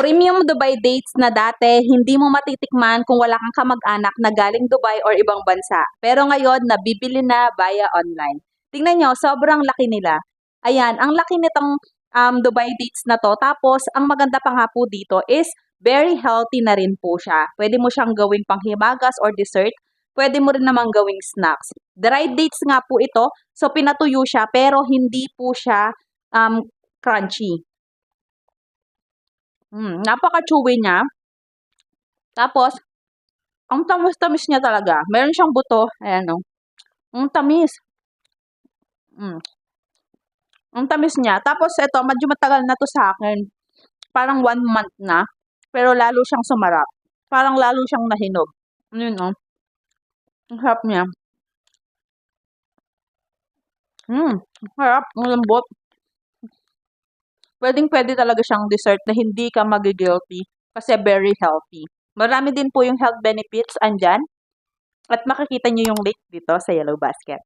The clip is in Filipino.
Premium Dubai dates na dati hindi mo matitikman kung wala kang kamag-anak na galing Dubai or ibang bansa. Pero ngayon, nabibili na via online. Tingnan nyo, sobrang laki nila. Ayan, ang laki nitong Dubai dates na to. Tapos, ang maganda pa nga po dito is very healthy na rin po siya. Pwede mo siyang gawing panghimagas or dessert. Pwede mo rin namang gawing snacks. Dried dates nga po ito. So, pinatuyo siya pero hindi po siya crunchy. Napaka-chewy niya. Tapos, ang tamis-tamis niya talaga. Meron siyang buto. Ayan o. Ang tamis. Mm. Ang tamis niya. Tapos, ito, medyo matagal na to sa akin. Parang 1 month na. Pero lalo siyang sumarap. Parang lalo siyang nahinog. Yun o. Ang sarap niya. Harap. Ang lambot. Pwedeng-pwede talaga siyang dessert na hindi ka magigilty kasi very healthy. Marami din po yung health benefits andyan at makikita nyo yung link dito sa Yellow Basket.